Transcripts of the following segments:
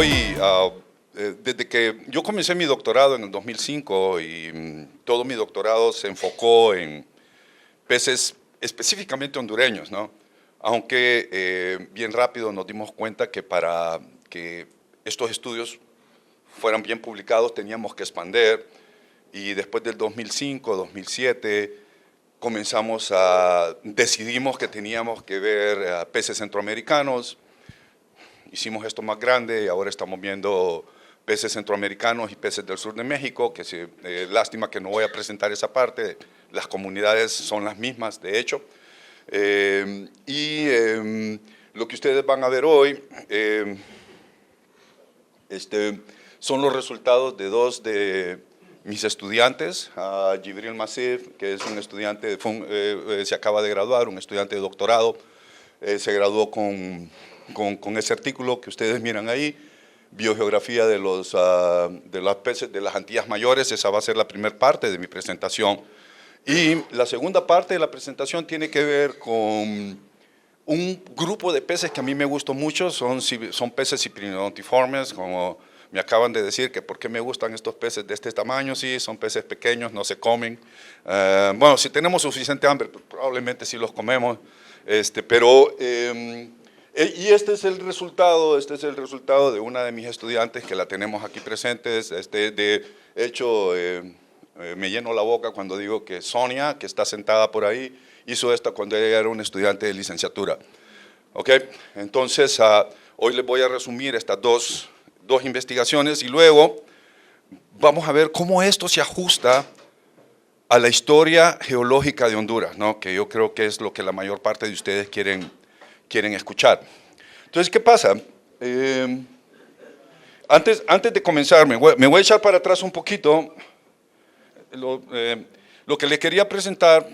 hoy, desde que yo comencé mi doctorado en el 2005 y todo mi doctorado se enfocó en peces específicamente hondureños, ¿no? Aunque bien rápido nos dimos cuenta que para que estos estudios fueran bien publicados teníamos que expandir, y después del 2005, 2007 decidimos que teníamos que ver peces centroamericanos. Hicimos esto más grande y ahora estamos viendo peces centroamericanos y peces del sur de México, lástima que no voy a presentar esa parte, las comunidades son las mismas de hecho. Lo que ustedes van a ver hoy son los resultados de dos de mis estudiantes, Jibril Masif, que es un estudiante, se acaba de graduar, un estudiante de doctorado, se graduó con ese artículo que ustedes miran ahí, biogeografía de los peces de las Antillas Mayores. Esa va a ser la primera parte de mi presentación. Y la segunda parte de la presentación tiene que ver con un grupo de peces que a mí me gustó mucho, son peces ciprinodontiformes, como me acaban de decir que por qué me gustan estos peces de este tamaño. Sí, son peces pequeños, no se comen. Bueno, si tenemos suficiente hambre, probablemente sí los comemos, y este es el resultado de una de mis estudiantes que la tenemos aquí presentes. De hecho, me lleno la boca cuando digo que Sonia, que está sentada por ahí, hizo esta cuando ella era una estudiante de licenciatura. ¿Ok? Entonces, hoy les voy a resumir estas dos investigaciones y luego vamos a ver cómo esto se ajusta a la historia geológica de Honduras, ¿no? Que yo creo que es lo que la mayor parte de ustedes quieren escuchar. Entonces, ¿qué pasa? Antes de comenzar, me voy a echar para atrás un poquito. Lo que le quería presentar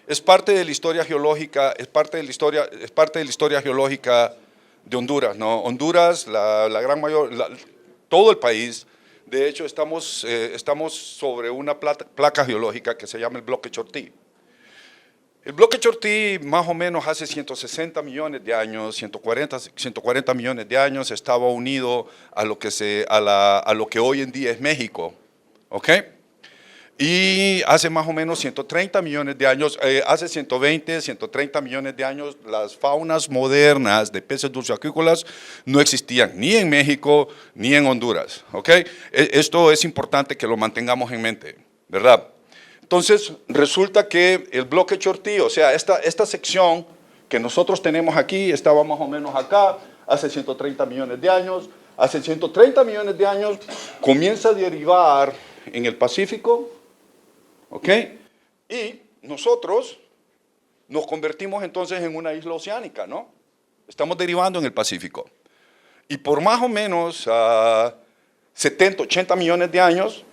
es parte de la historia geológica, geológica de Honduras, ¿no? Honduras, todo el país, de hecho estamos sobre una placa geológica que se llama el bloque Chortí. El bloque Chortí, más o menos hace 160 millones de años, 140 millones de años, estaba unido a lo que hoy en día es México, ¿ok? Y hace más o menos 130 millones de años, hace 120, 130 millones de años, las faunas modernas de peces dulceacuícolas no existían ni en México ni en Honduras, ¿ok? Esto es importante que lo mantengamos en mente, ¿verdad? Entonces, resulta que el bloque Chortí, o sea, esta sección que nosotros tenemos aquí, estaba más o menos acá, hace 130 millones de años. Hace 130 millones de años comienza a derivar en el Pacífico, ¿ok? Y nosotros nos convertimos entonces en una isla oceánica, ¿no? Estamos derivando en el Pacífico. Y por más o menos 70, 80 millones de años,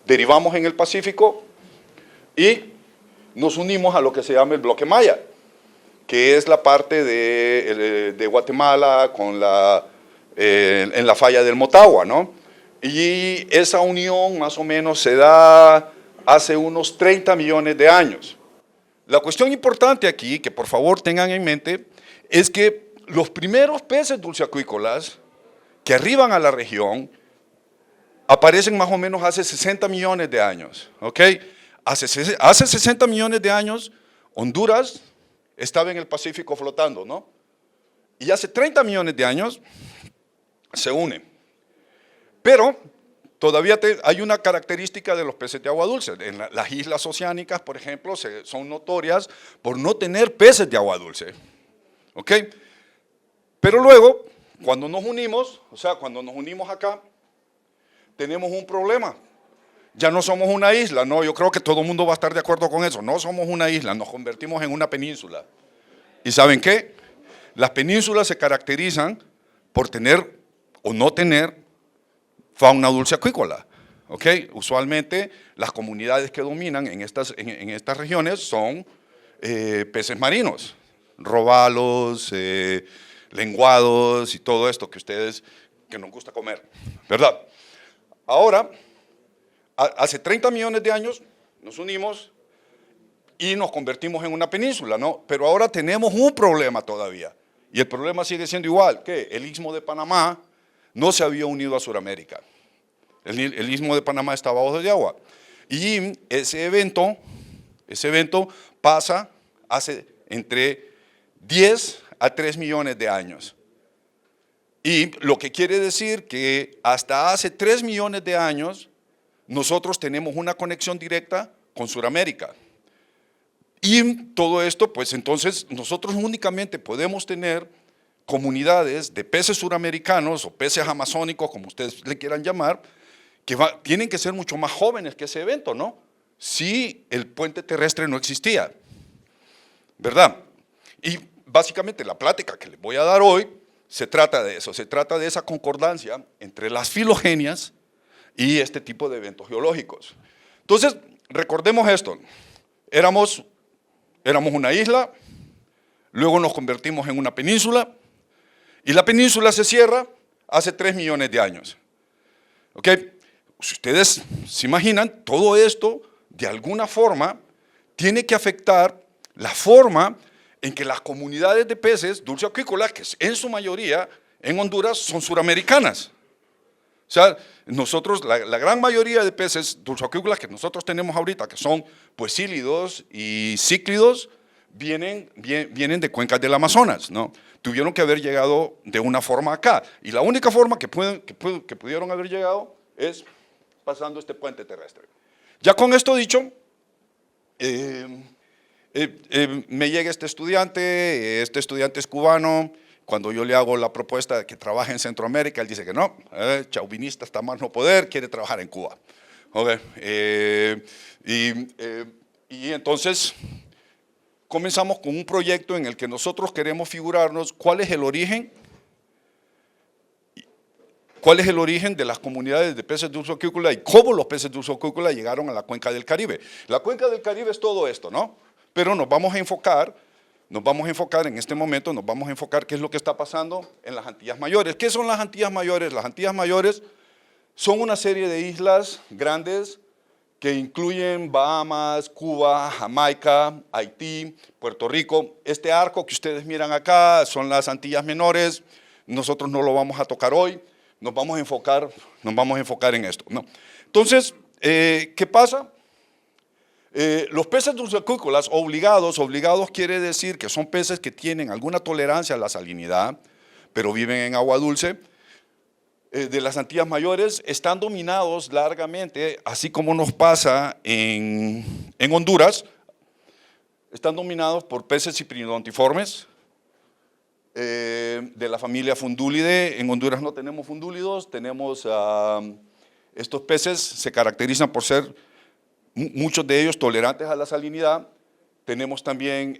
derivamos en el Pacífico y nos unimos a lo que se llama el bloque Maya, que es la parte de Guatemala en la falla del Motagua, ¿no? Y esa unión más o menos se da hace unos 30 millones de años. La cuestión importante aquí, que por favor tengan en mente, es que los primeros peces dulceacuícolas que arriban a la región aparecen más o menos hace 60 millones de años, ¿ok? Hace 60 millones de años, Honduras estaba en el Pacífico flotando, ¿no? Y hace 30 millones de años se une. Pero todavía hay una característica de los peces de agua dulce. En las islas oceánicas, por ejemplo, son notorias por no tener peces de agua dulce, ¿ok? Pero luego, cuando nos unimos, o sea, cuando nos unimos acá, tenemos un problema. Ya no somos una isla, no, yo creo que todo el mundo va a estar de acuerdo con eso. No somos una isla, nos convertimos en una península. ¿Y saben qué? Las penínsulas se caracterizan por tener o no tener fauna dulceacuícola, ¿ok? Usualmente las comunidades que dominan en estas regiones son peces marinos, robalos, lenguados y todo esto que nos gusta comer, ¿verdad? Ahora, hace 30 millones de años nos unimos y nos convertimos en una península, ¿no? Pero ahora tenemos un problema todavía, y el problema sigue siendo igual, que el Istmo de Panamá no se había unido a Sudamérica. El Istmo de Panamá estaba bajo de agua. Y ese evento pasa hace entre 10 a 3 millones de años. Y lo que quiere decir que hasta hace 3 millones de años nosotros tenemos una conexión directa con Sudamérica. Y todo esto, pues entonces nosotros únicamente podemos tener comunidades de peces suramericanos o peces amazónicos, como ustedes le quieran llamar, que tienen que ser mucho más jóvenes que ese evento, ¿no? Si el puente terrestre no existía, ¿verdad? Y básicamente la plática que les voy a dar hoy se trata de eso, se trata de esa concordancia entre las filogenias y este tipo de eventos geológicos. Entonces, recordemos esto, éramos una isla, luego nos convertimos en una península, y la península se cierra hace 3 millones de años. ¿Ok? Si ustedes se imaginan, todo esto de alguna forma tiene que afectar la forma en que las comunidades de peces dulceacuícolas, que en su mayoría en Honduras son suramericanas. O sea, nosotros, la gran mayoría de peces dulceacuícolas que nosotros tenemos ahorita, que son pues cílidos y cíclidos, vienen de cuencas del Amazonas, ¿no? Tuvieron que haber llegado de una forma acá. Y la única forma que pudieron haber llegado es pasando este puente terrestre. Ya con esto dicho, me llega este estudiante es cubano. Cuando yo le hago la propuesta de que trabaje en Centroamérica, él dice que no, chauvinista está más no poder, quiere trabajar en Cuba. Okay. Y entonces comenzamos con un proyecto en el que nosotros queremos figurarnos cuál es el origen de las comunidades de peces dulceacuícolas y cómo los peces dulceacuícolas llegaron a la cuenca del Caribe. La cuenca del Caribe es todo esto, ¿no? Pero nos vamos a enfocar en este momento, qué es lo que está pasando en las Antillas Mayores. ¿Qué son las Antillas Mayores? Las Antillas Mayores son una serie de islas grandes que incluyen Bahamas, Cuba, Jamaica, Haití, Puerto Rico. Este arco que ustedes miran acá son las Antillas Menores. Nosotros no lo vamos a tocar hoy. Nos vamos a enfocar en esto, ¿no? Entonces, ¿qué pasa? Los peces dulceacuícolas obligados quiere decir que son peces que tienen alguna tolerancia a la salinidad, pero viven en agua dulce, de las Antillas Mayores, están dominados largamente, así como nos pasa en Honduras, están dominados por peces ciprinodontiformes, de la familia Fundulidae. En Honduras no tenemos fundúlidos, tenemos estos peces, se caracterizan por ser muchos de ellos tolerantes a la salinidad. Tenemos también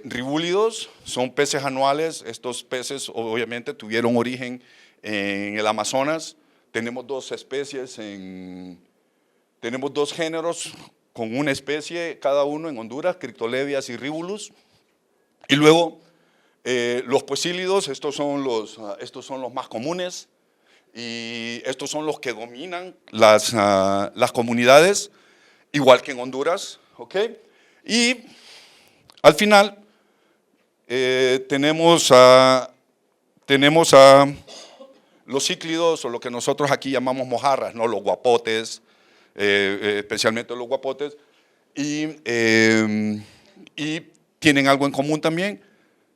ribúlidos, son peces anuales. Estos peces obviamente tuvieron origen en el Amazonas. Tenemos dos especies, tenemos dos géneros con una especie cada uno en Honduras, Cryptolebias y Ribulus. Y luego los poecílidos, estos son los más comunes y estos son los que dominan las comunidades, igual que en Honduras, ¿ok? Y al final tenemos a los cíclidos, o lo que nosotros aquí llamamos mojarras, ¿no? Los guapotes, especialmente los guapotes, y tienen algo en común también,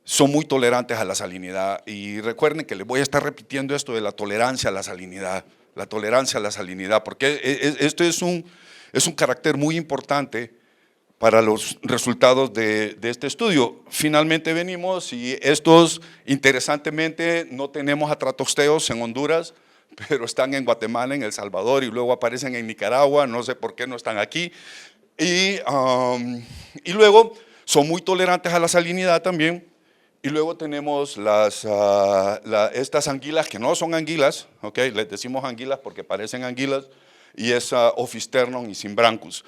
son muy tolerantes a la salinidad. Y recuerden que les voy a estar repitiendo esto de la tolerancia a la salinidad, porque esto es un carácter muy importante para los resultados de este estudio. Finalmente venimos y estos, interesantemente, no tenemos atratosteos en Honduras, pero están en Guatemala, en El Salvador, y luego aparecen en Nicaragua, no sé por qué no están aquí. Y luego son muy tolerantes a la salinidad también. Y luego tenemos estas anguilas que no son anguilas, ¿okay? Les decimos anguilas porque parecen anguilas, y es Ophisternon y Cymbrancus.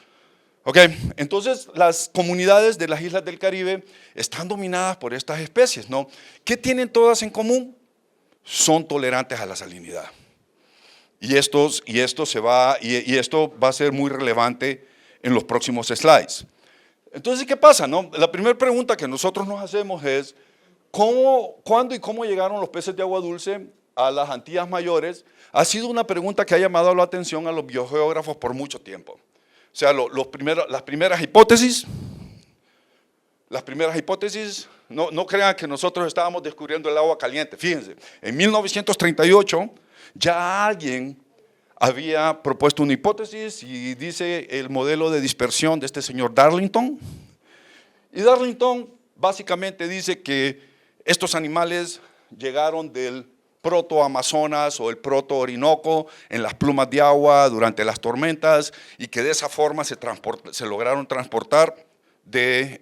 Okay. Entonces, las comunidades de las islas del Caribe están dominadas por estas especies, ¿no? ¿Qué tienen todas en común? Son tolerantes a la salinidad. Y esto va a ser muy relevante en los próximos slides. Entonces, ¿qué pasa, no? La primera pregunta que nosotros nos hacemos es, ¿cuándo y cómo llegaron los peces de agua dulce a las Antillas Mayores ha sido una pregunta que ha llamado la atención a los biogeógrafos por mucho tiempo. O sea, las primeras hipótesis, no crean que nosotros estábamos descubriendo el agua caliente. Fíjense, en 1938 ya alguien había propuesto una hipótesis y dice el modelo de dispersión de este señor Darlington. Y Darlington básicamente dice que estos animales llegaron del proto-Amazonas o el proto-Orinoco en las plumas de agua durante las tormentas y que de esa forma se lograron transportar de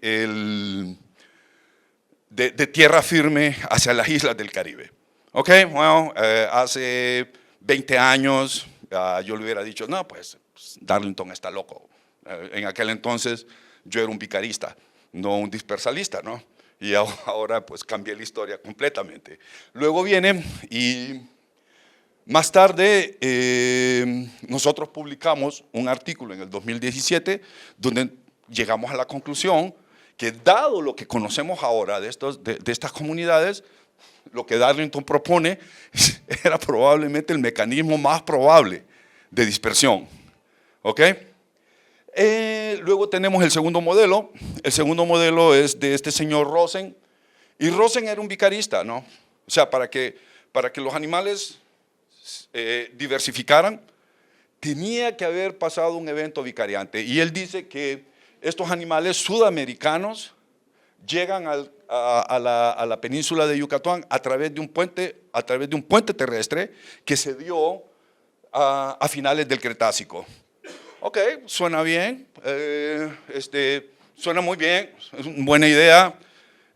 tierra firme hacia las islas del Caribe. Ok, bueno, hace 20 años yo le hubiera dicho, no, pues Darlington está loco. En aquel entonces yo era un vicarista, no un dispersalista, ¿no? Y ahora pues cambié la historia completamente. Luego viene y más tarde nosotros publicamos un artículo en el 2017 donde llegamos a la conclusión que dado lo que conocemos ahora de estas comunidades, lo que Darlington propone era probablemente el mecanismo más probable de dispersión. ¿Ok? Luego tenemos el segundo modelo. El segundo modelo es de este señor Rosen. Y Rosen era un vicarista, ¿no? O sea, para que los animales diversificaran, tenía que haber pasado un evento vicariante. Y él dice que estos animales sudamericanos llegan a la península de Yucatán a través de un puente terrestre que se dio a finales del Cretácico. Ok, suena bien, suena muy bien, es una buena idea,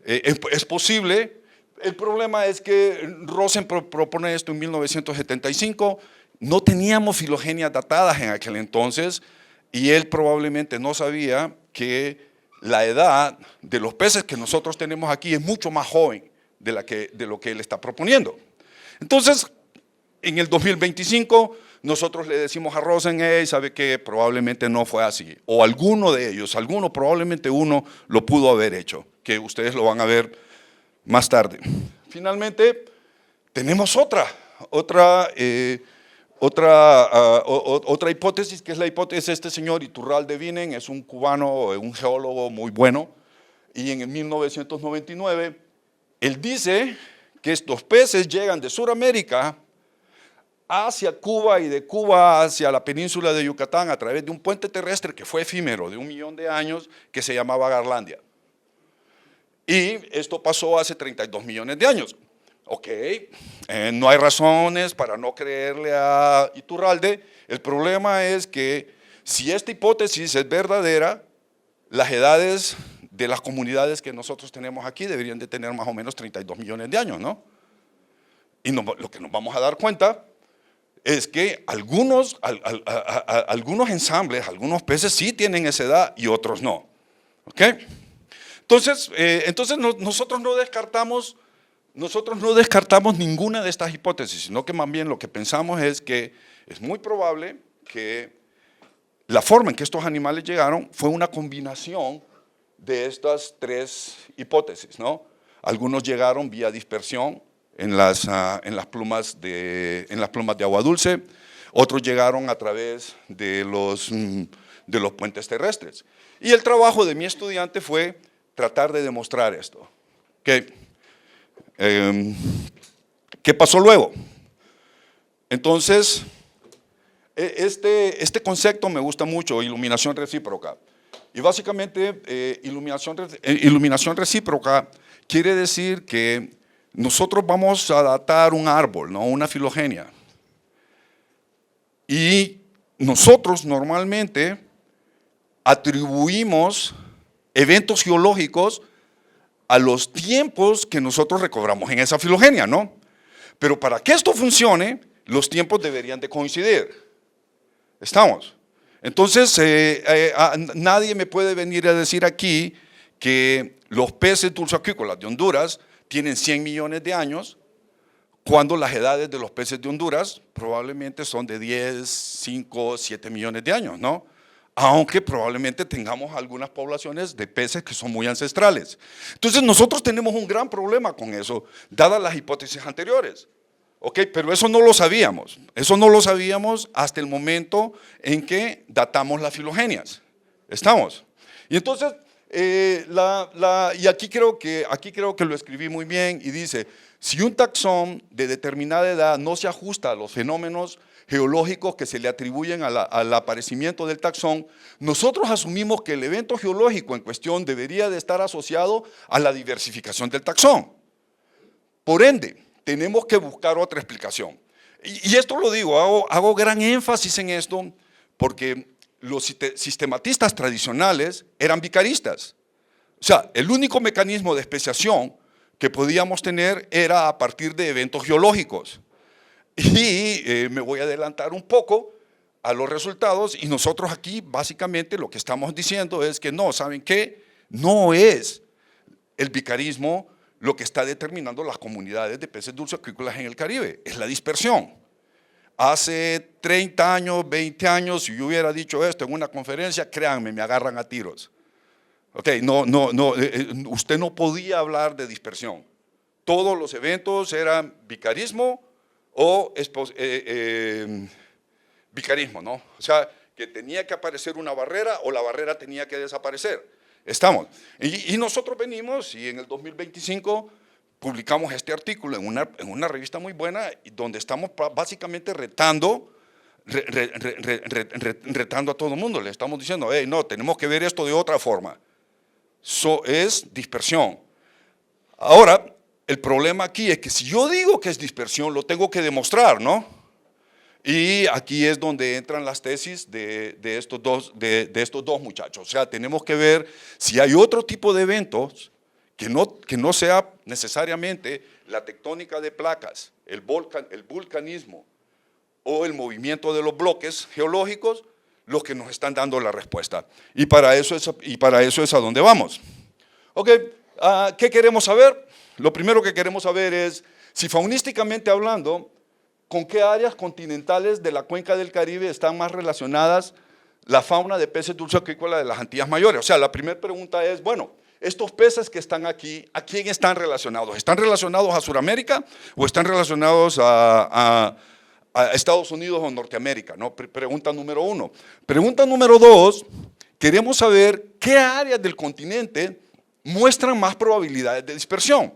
es posible. El problema es que Rosen propone esto en 1975, no teníamos filogenias datadas en aquel entonces y él probablemente no sabía que la edad de los peces que nosotros tenemos aquí es mucho más joven de lo que él está proponiendo. Entonces, en el 2025, nosotros le decimos a Rosen, sabe que probablemente no fue así. O alguno de ellos, probablemente uno lo pudo haber hecho, que ustedes lo van a ver más tarde. Finalmente, tenemos otra hipótesis, que es la hipótesis de este señor Iturralde Winen, es un cubano, un geólogo muy bueno, y en el 1999, él dice que estos peces llegan de Sudamérica hacia Cuba y de Cuba hacia la península de Yucatán a través de un puente terrestre que fue efímero de 1 millón de años que se llamaba Garlandia. Y esto pasó hace 32 millones de años. Ok, no hay razones para no creerle a Iturralde. El problema es que si esta hipótesis es verdadera, las edades de las comunidades que nosotros tenemos aquí deberían de tener más o menos 32 millones de años, ¿no? Y lo que nos vamos a dar cuenta es que algunos ensambles, algunos peces sí tienen esa edad y otros no. ¿Ok? Entonces nosotros no descartamos ninguna de estas hipótesis, sino que más bien lo que pensamos es que es muy probable que la forma en que estos animales llegaron fue una combinación de estas tres hipótesis, ¿no? Algunos llegaron vía dispersión en las plumas de agua dulce, otros llegaron a través de los puentes terrestres. Y el trabajo de mi estudiante fue tratar de demostrar esto. ¿Qué pasó luego? Entonces, este concepto me gusta mucho, iluminación recíproca. Y básicamente, iluminación recíproca quiere decir que nosotros vamos a datar un árbol, ¿no? Una filogenia. Y nosotros normalmente atribuimos eventos geológicos a los tiempos que nosotros recobramos en esa filogenia, ¿no? Pero para que esto funcione, los tiempos deberían de coincidir. ¿Estamos? Entonces, nadie me puede venir a decir aquí que los peces dulceacuícolas de Honduras tienen 100 millones de años, cuando las edades de los peces de Honduras probablemente son de 10, 5, 7 millones de años, ¿no? Aunque probablemente tengamos algunas poblaciones de peces que son muy ancestrales. Entonces nosotros tenemos un gran problema con eso, dadas las hipótesis anteriores. Ok, pero eso no lo sabíamos. Eso no lo sabíamos hasta el momento en que datamos las filogenias. ¿Estamos? Y entonces, y aquí creo que lo escribí muy bien y dice, si un taxón de determinada edad no se ajusta a los fenómenos geológicos que se le atribuyen al aparecimiento del taxón, nosotros asumimos que el evento geológico en cuestión debería de estar asociado a la diversificación del taxón. Por ende, tenemos que buscar otra explicación. Y esto lo digo, hago gran énfasis en esto porque los sistematistas tradicionales eran vicaristas. O sea, el único mecanismo de especiación que podíamos tener era a partir de eventos geológicos. Y me voy a adelantar un poco a los resultados y nosotros aquí básicamente lo que estamos diciendo es que no, ¿saben qué? No es el vicarismo lo que está determinando las comunidades de peces dulceacuícolas en el Caribe, es la dispersión. Hace 30 años, 20 años, si yo hubiera dicho esto en una conferencia, créanme, me agarran a tiros. Ok, usted no podía hablar de dispersión. Todos los eventos eran vicarismo o vicarismo, ¿no? O sea, que tenía que aparecer una barrera o la barrera tenía que desaparecer. Estamos. Y nosotros venimos y en el 2025 publicamos este artículo en una revista muy buena donde estamos básicamente retando a todo el mundo. Le estamos diciendo, hey, no, tenemos que ver esto de otra forma. Es dispersión. Ahora, el problema aquí es que si yo digo que es dispersión, lo tengo que demostrar, ¿no? Y aquí es donde entran las tesis de estos dos muchachos. O sea, tenemos que ver si hay otro tipo de eventos que no sea necesariamente la tectónica de placas, el vulcanismo o el movimiento de los bloques geológicos, los que nos están dando la respuesta. Y para eso es a donde vamos. Ok, ¿qué queremos saber? Lo primero que queremos saber es si faunísticamente hablando, ¿con qué áreas continentales de la cuenca del Caribe están más relacionadas la fauna de peces dulceacuícolas de las Antillas Mayores? O sea, la primera pregunta es, bueno, estos peces que están aquí, ¿a quién están relacionados? ¿Están relacionados a Sudamérica o están relacionados a Estados Unidos o Norteamérica? ¿No? Pregunta número uno. Pregunta número dos, queremos saber qué áreas del continente muestran más probabilidades de dispersión.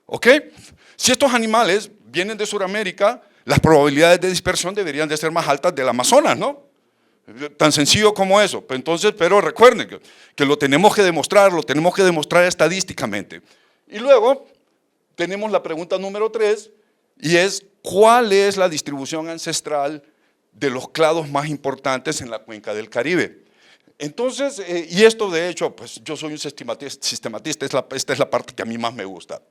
¿Ok? Si estos animales vienen de Sudamérica, las probabilidades de dispersión deberían de ser más altas del Amazonas, ¿no? Tan sencillo como eso. Entonces, pero recuerden que lo tenemos que demostrar estadísticamente. Y luego tenemos la pregunta número 3 y es ¿cuál es la distribución ancestral de los clados más importantes en la cuenca del Caribe? Entonces, y esto de hecho, pues yo soy un sistematista, esta es la parte que a mí más me gusta.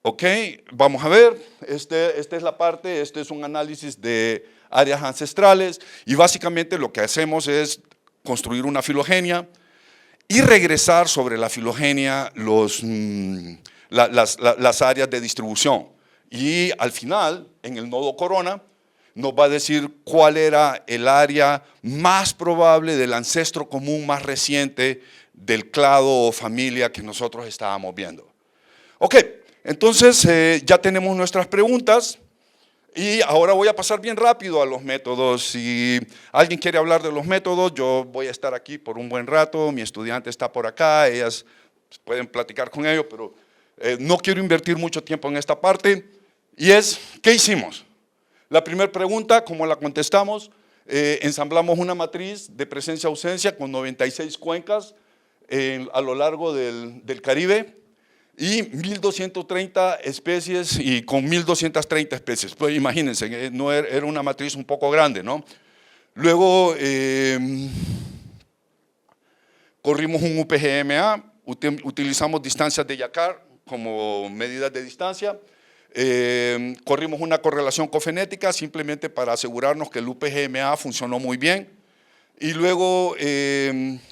Ok, vamos a ver, esta es la parte, este es un análisis de áreas ancestrales y básicamente lo que hacemos es construir una filogenia y regresar sobre la filogenia las áreas de distribución. Y al final, en el nodo corona, nos va a decir cuál era el área más probable del ancestro común más reciente del clado o familia que nosotros estábamos viendo. Ok. Entonces, ya tenemos nuestras preguntas y ahora voy a pasar bien rápido a los métodos. Si alguien quiere hablar de los métodos, yo voy a estar aquí por un buen rato, mi estudiante está por acá, ellas pueden platicar con ellos, pero no quiero invertir mucho tiempo en esta parte. Y es, ¿qué hicimos? La primera pregunta, ¿cómo la contestamos? Ensamblamos una matriz de presencia-ausencia con 96 cuencas a lo largo del Caribe. Y 1.230 especies y con 1.230 especies. Pues imagínense, no era una matriz un poco grande, ¿no? Luego corrimos un UPGMA, utilizamos distancias de Yakar como medidas de distancia. Corrimos una correlación cofenética simplemente para asegurarnos que el UPGMA funcionó muy bien. Y luego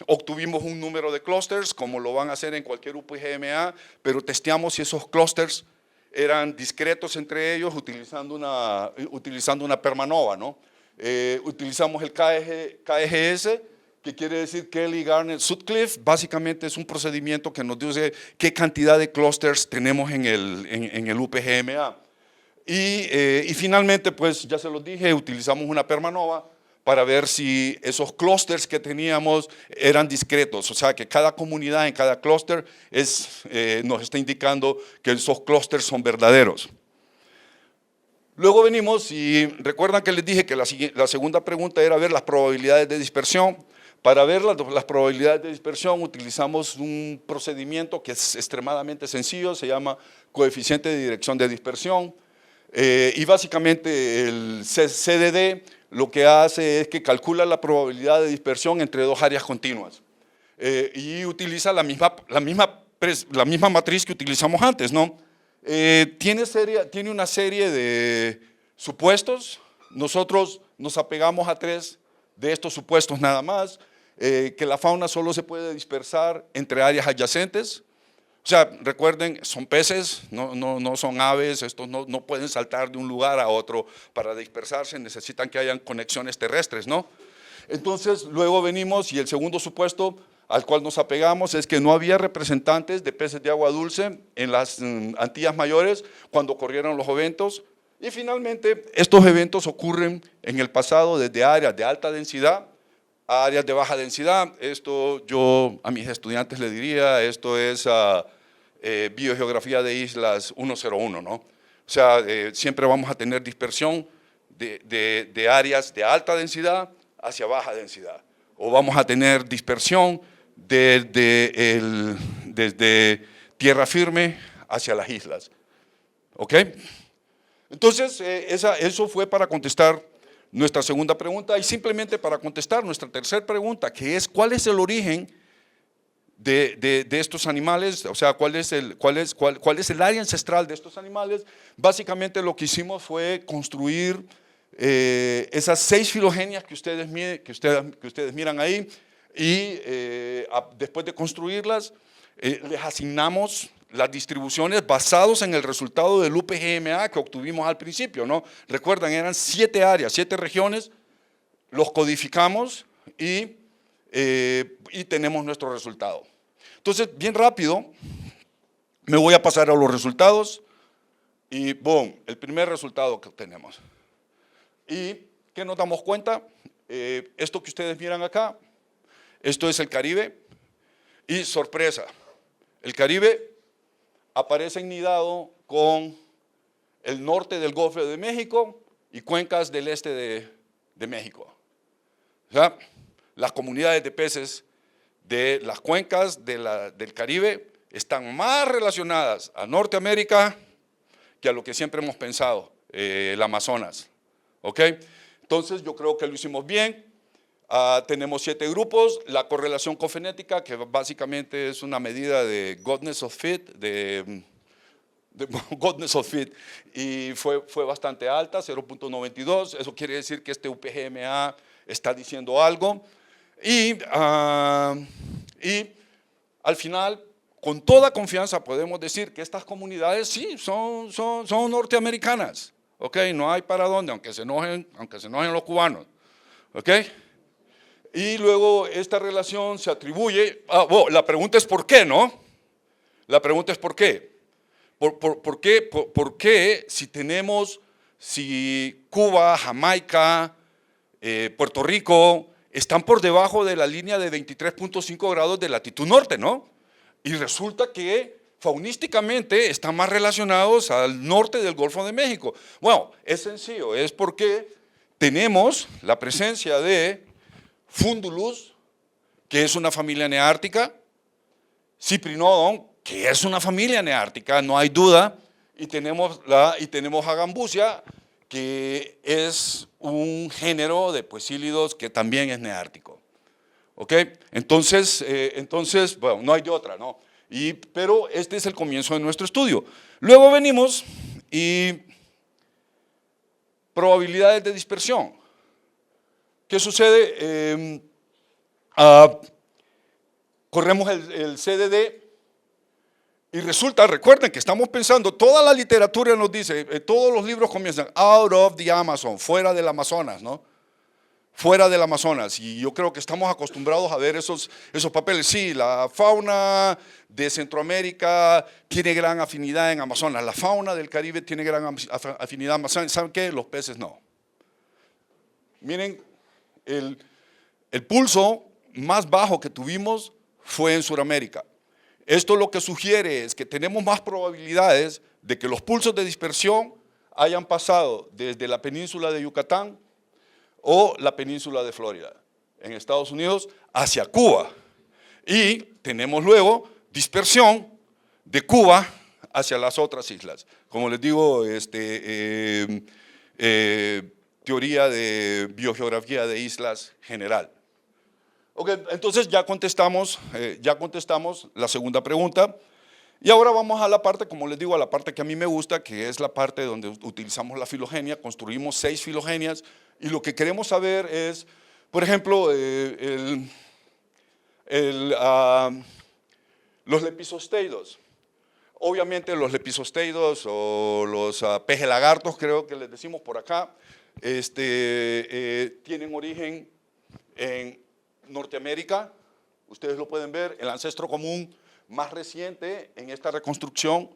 obtuvimos un número de clústeres, como lo van a hacer en cualquier UPGMA, pero testeamos si esos clústeres eran discretos entre ellos utilizando una permanova, ¿no? Utilizamos el KGS que quiere decir Kelly, Garnet, Sutcliffe. Básicamente es un procedimiento que nos dice qué cantidad de clusters tenemos en el UPGMA. Y finalmente, pues ya se los dije, utilizamos una permanova para ver si esos clústeres que teníamos eran discretos, o sea que cada comunidad en cada clúster nos está indicando que esos clústeres son verdaderos. Luego venimos y recuerdan que les dije que la segunda pregunta era ver las probabilidades de dispersión. Para ver las probabilidades de dispersión utilizamos un procedimiento que es extremadamente sencillo, se llama coeficiente de dirección de dispersión. Y básicamente el CDD lo que hace es que calcula la probabilidad de dispersión entre dos áreas continuas y utiliza la misma matriz que utilizamos antes, ¿no? Tiene una serie de supuestos. Nosotros nos apegamos a 3 de estos supuestos nada más, que la fauna solo se puede dispersar entre áreas adyacentes. O sea, recuerden, son peces, no son aves, estos no pueden saltar de un lugar a otro para dispersarse, necesitan que hayan conexiones terrestres, ¿no? Entonces, luego venimos y el segundo supuesto al cual nos apegamos es que no había representantes de peces de agua dulce en las Antillas Mayores cuando ocurrieron los eventos. Y finalmente, estos eventos ocurren en el pasado desde áreas de alta densidad a áreas de baja densidad. Esto yo a mis estudiantes les diría, esto es biogeografía de islas 101, ¿no? O sea, siempre vamos a tener dispersión de áreas de alta densidad hacia baja densidad. O vamos a tener dispersión desde tierra firme hacia las islas. ¿Ok? Entonces, eso fue para contestar nuestra segunda pregunta y simplemente para contestar nuestra tercera pregunta, que es ¿cuál es el origen de estos animales? O sea, ¿cuál es el área ancestral de estos animales? Básicamente lo que hicimos fue construir esas 6 filogenias que ustedes miran ahí y después de construirlas les asignamos las distribuciones basados en el resultado del UPGMA que obtuvimos al principio, ¿no? Recuerdan, eran 7 áreas, 7 regiones, los codificamos y tenemos nuestro resultado. Entonces, bien rápido, me voy a pasar a los resultados y boom, el primer resultado que obtenemos. ¿Y qué nos damos cuenta? Esto que ustedes miran acá, esto es el Caribe y sorpresa, el Caribe aparece nidado con el norte del Golfo de México y cuencas del este de México. O sea, las comunidades de peces de las cuencas del Caribe están más relacionadas a Norteamérica que a lo que siempre hemos pensado, el Amazonas. ¿Ok? Entonces yo creo que lo hicimos bien. Tenemos 7 grupos, la correlación cofenética, que básicamente es una medida de Godness of Fit, Godness of Fit, y fue bastante alta, 0.92, eso quiere decir que este UPGMA está diciendo algo, y al final, con toda confianza podemos decir que estas comunidades sí, son norteamericanas, ¿ok? No hay para dónde, aunque se enojen los cubanos, ¿ok? Y luego esta relación se atribuye, la pregunta es ¿por qué, no? La pregunta es ¿por qué? ¿Por qué si Cuba, Jamaica, Puerto Rico están por debajo de la línea de 23.5 grados de latitud norte, ¿no? Y resulta que faunísticamente están más relacionados al norte del Golfo de México. Bueno, es sencillo, es porque tenemos la presencia de Fundulus, que es una familia neártica, Cyprinodon, que es una familia neártica, no hay duda, y tenemos Agambusia, que es un género de poecílidos que también es neártico. ¿Ok? Entonces, bueno, no hay de otra, ¿no? Pero este es el comienzo de nuestro estudio. Luego venimos y probabilidades de dispersión. ¿Qué sucede? Corremos el CDD y resulta, recuerden que estamos pensando, toda la literatura nos dice, todos los libros comienzan out of the Amazon, fuera del Amazonas, ¿no? fuera del Amazonas, y yo creo que estamos acostumbrados a ver esos papeles. Sí, la fauna de Centroamérica tiene gran afinidad en Amazonas, la fauna del Caribe tiene gran afinidad en Amazonas. ¿Saben qué? Los peces no. Miren, el pulso más bajo que tuvimos fue en Sudamérica. Esto lo que sugiere es que tenemos más probabilidades de que los pulsos de dispersión hayan pasado desde la península de Yucatán o la península de Florida, en Estados Unidos, hacia Cuba. Y tenemos luego dispersión de Cuba hacia las otras islas. Como les digo, teoría de biogeografía de islas general. Ok, entonces ya contestamos la segunda pregunta. Y ahora vamos a la parte, como les digo, a la parte que a mí me gusta, que es la parte donde utilizamos la filogenia. Construimos 6 filogenias y lo que queremos saber es, por ejemplo, los lepidosteidos. Obviamente los lepidosteidos o los peje lagartos, creo que les decimos por acá, tienen origen en Norteamérica. Ustedes lo pueden ver, el ancestro común más reciente en esta reconstrucción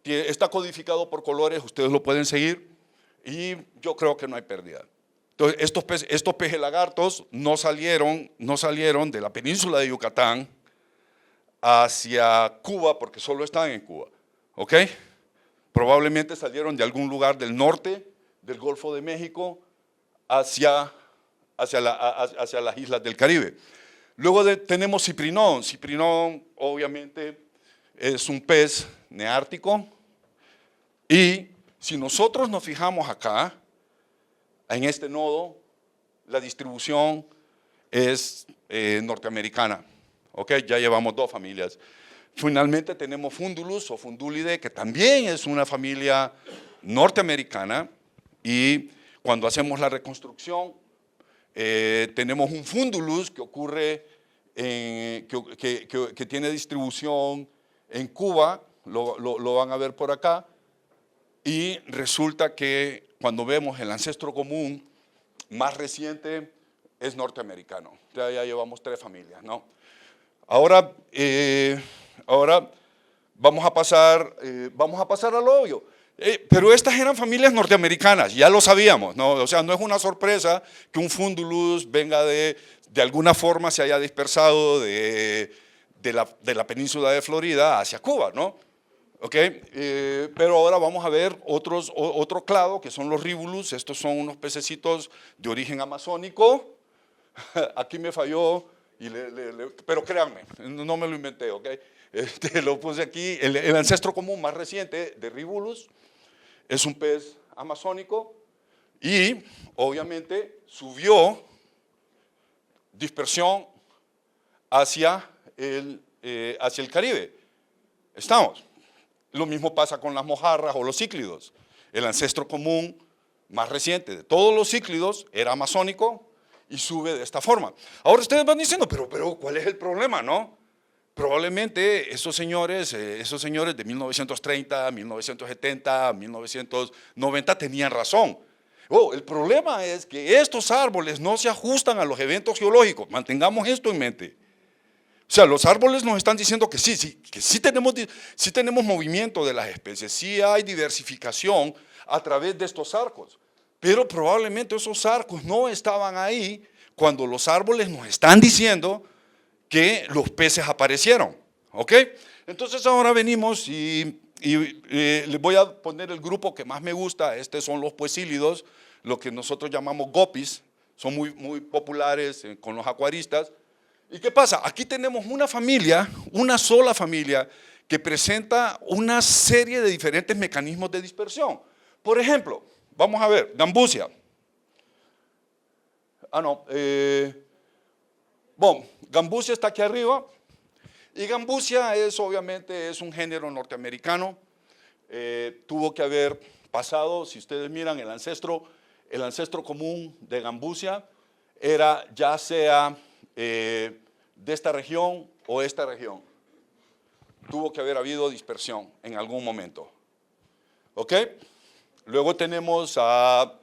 está codificado por colores, ustedes lo pueden seguir y yo creo que no hay pérdida. Entonces, estos peje lagartos no salieron de la península de Yucatán hacia Cuba porque solo están en Cuba, ¿ok? Probablemente salieron de algún lugar del norte del Golfo de México hacia las islas del Caribe. Luego tenemos ciprinón. Ciprinón obviamente es un pez neártico y si nosotros nos fijamos acá, en este nodo, la distribución es norteamericana. ¿Ok? Ya llevamos 2 familias. Finalmente tenemos Fundulus o Fundulide, que también es una familia norteamericana y cuando hacemos la reconstrucción tenemos un Fundulus que ocurre, que tiene distribución en Cuba, lo van a ver por acá, y resulta que cuando vemos el ancestro común más reciente es norteamericano. Ya llevamos 3 familias, ¿no? Ahora vamos a pasar al obvio. Pero estas eran familias norteamericanas, ya lo sabíamos, ¿no? O sea, no es una sorpresa que un Fundulus venga de alguna forma se haya dispersado de la península de Florida hacia Cuba, ¿no? ¿Ok? Pero ahora vamos a ver otro clado, que son los Rivulus. Estos son unos pececitos de origen amazónico. Aquí me falló, pero créanme, no me lo inventé, ¿ok? Lo puse aquí, el ancestro común más reciente de Rivulus es un pez amazónico y obviamente subió dispersión hacia el Caribe. ¿Estamos? Lo mismo pasa con las mojarras o los cíclidos. El ancestro común más reciente de todos los cíclidos era amazónico y sube de esta forma. Ahora ustedes van diciendo, pero ¿cuál es el problema, no? Probablemente esos señores de 1930, 1970, 1990 tenían razón. El problema es que estos árboles no se ajustan a los eventos geológicos. Mantengamos esto en mente. O sea, los árboles nos están diciendo que sí tenemos movimiento de las especies, sí hay diversificación a través de estos arcos, pero probablemente esos arcos no estaban ahí cuando los árboles nos están diciendo que los peces aparecieron, ¿ok? Entonces ahora venimos y les voy a poner el grupo que más me gusta. Estos son los poecílidos, lo que nosotros llamamos gopis, son muy populares con los acuaristas. ¿Y qué pasa? Aquí tenemos una familia, una sola familia, que presenta una serie de diferentes mecanismos de dispersión. Por ejemplo, vamos a ver, Gambusia. Gambusia está aquí arriba, y Gambusia obviamente es un género norteamericano. Tuvo que haber pasado, si ustedes miran el ancestro común de Gambusia, era ya sea de esta región o esta región. Tuvo que haber habido dispersión en algún momento. ¿Ok? Luego tenemos a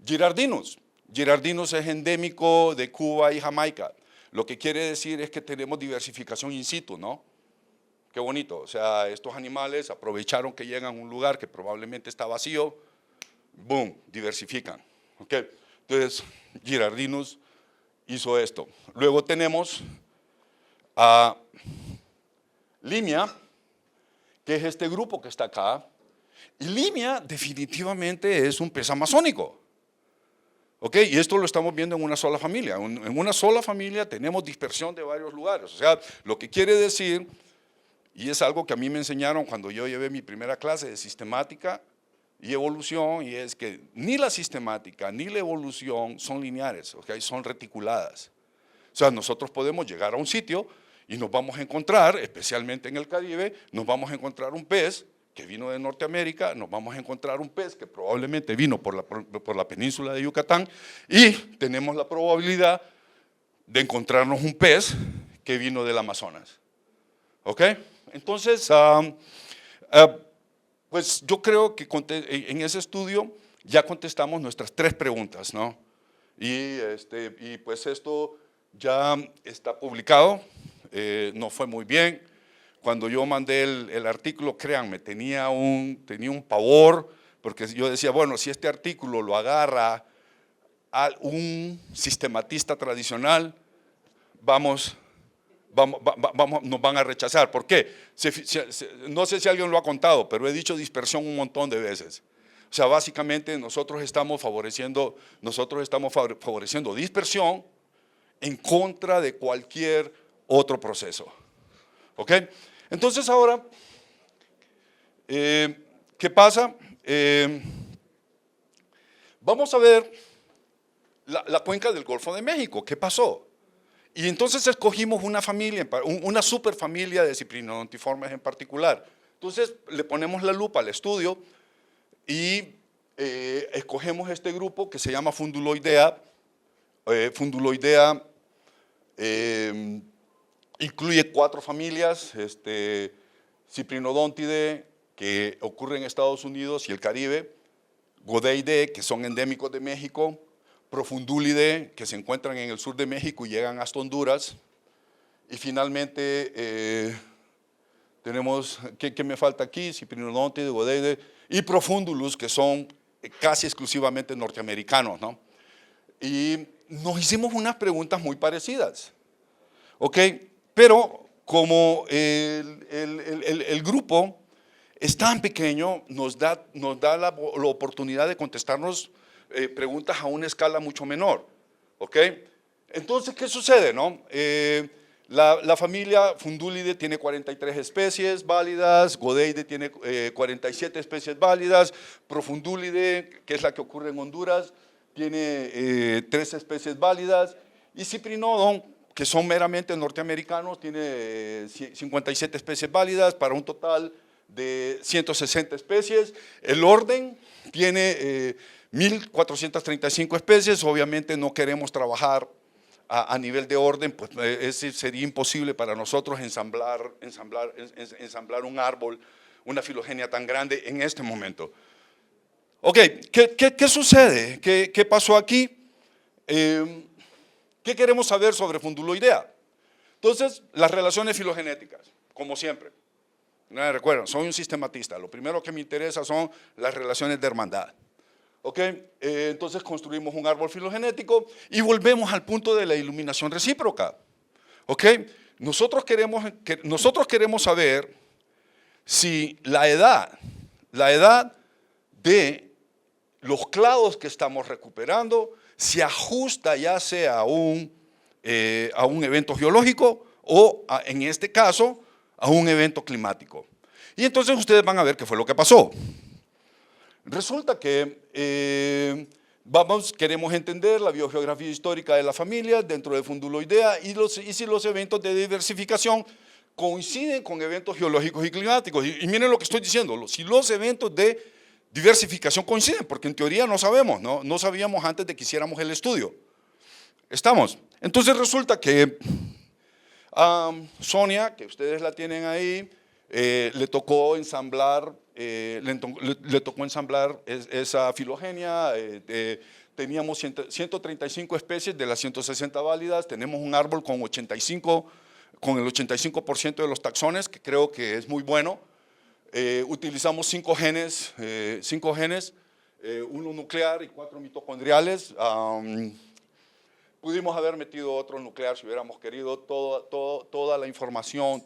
Girardinus. Girardinus es endémico de Cuba y Jamaica. Lo que quiere decir es que tenemos diversificación in situ, ¿no? Qué bonito. O sea, estos animales aprovecharon que llegan a un lugar que probablemente está vacío, boom, diversifican. ¿Okay? Entonces, Girardinus hizo esto. Luego tenemos a Limia, que es este grupo que está acá. Y Limia definitivamente es un pez amazónico. ¿Ok? Y esto lo estamos viendo en una sola familia. En una sola familia tenemos dispersión de varios lugares. O sea, lo que quiere decir, y es algo que a mí me enseñaron cuando yo llevé mi primera clase de sistemática y evolución, y es que ni la sistemática ni la evolución son lineares, ¿ok? Son reticuladas. O sea, nosotros podemos llegar a un sitio y nos vamos a encontrar, especialmente en el Caribe, nos vamos a encontrar un pez que vino de Norteamérica, nos vamos a encontrar un pez que probablemente vino por la península de Yucatán y tenemos la probabilidad de encontrarnos un pez que vino del Amazonas. ¿Ok? Entonces, pues yo creo que en ese estudio ya contestamos nuestras 3 preguntas, ¿no? Y pues esto ya está publicado, no fue muy bien. Cuando yo mandé el artículo, créanme, tenía un pavor, porque yo decía, bueno, si este artículo lo agarra a un sistematista tradicional, nos van a rechazar. ¿Por qué? No sé si alguien lo ha contado, pero he dicho dispersión un montón de veces. O sea, básicamente nosotros estamos favoreciendo dispersión en contra de cualquier otro proceso. ¿Ok? Entonces ahora, ¿qué pasa? Vamos a ver la cuenca del Golfo de México. ¿Qué pasó? Y entonces escogimos una familia, una superfamilia de ciprinodontiformes en particular. Entonces le ponemos la lupa al estudio y escogemos este grupo que se llama Funduloidea. Funduloidea incluye 4 familias, Cyprinodontidae, que ocurre en Estados Unidos y el Caribe, Godeidae, que son endémicos de México, Profundulidae, que se encuentran en el sur de México y llegan hasta Honduras, y finalmente tenemos, ¿qué me falta aquí? Cyprinodontidae, Godeidae y Profundulus, que son casi exclusivamente norteamericanos, ¿no? Y nos hicimos unas preguntas muy parecidas, ¿ok? Pero como el grupo es tan pequeño, nos da la oportunidad de contestarnos preguntas a una escala mucho menor, ¿ok? Entonces, ¿qué sucede, no? La familia Fundulidae tiene 43 especies válidas, Godeidae tiene 47 especies válidas, Profundulidae, que es la que ocurre en Honduras, tiene 3 especies válidas, y Cyprinodon, que son meramente norteamericanos, tiene 57 especies válidas para un total de 160 especies. El orden tiene 1.435 especies, obviamente no queremos trabajar a nivel de orden, pues sería imposible para nosotros ensamblar un árbol, una filogenia tan grande en este momento. Ok, ¿qué sucede? ¿Qué pasó aquí? ¿Qué queremos saber sobre Funduloidea? Entonces, las relaciones filogenéticas, como siempre. Recuerden, soy un sistematista, lo primero que me interesa son las relaciones de hermandad. ¿Ok? Entonces construimos un árbol filogenético y volvemos al punto de la iluminación recíproca. ¿Ok? Nosotros queremos saber si la edad de los clados que estamos recuperando se ajusta ya sea a un evento geológico o, en este caso, a un evento climático. Y entonces ustedes van a ver qué fue lo que pasó. Resulta que queremos entender la biogeografía histórica de la familia dentro de Funduloidea y si los eventos de diversificación coinciden con eventos geológicos y climáticos. Y miren lo que estoy diciendo, si los eventos de diversificación coinciden, porque en teoría no sabemos, no sabíamos antes de que hiciéramos el estudio. ¿Estamos? Entonces resulta que Sonia, que ustedes la tienen ahí, le tocó ensamblar esa filogenia, teníamos 135 especies de las 160 válidas, tenemos un árbol con el 85% de los taxones, que creo que es muy bueno. Utilizamos 5 genes, uno nuclear y 4 mitocondriales. Pudimos haber metido otro nuclear si hubiéramos querido. Toda la información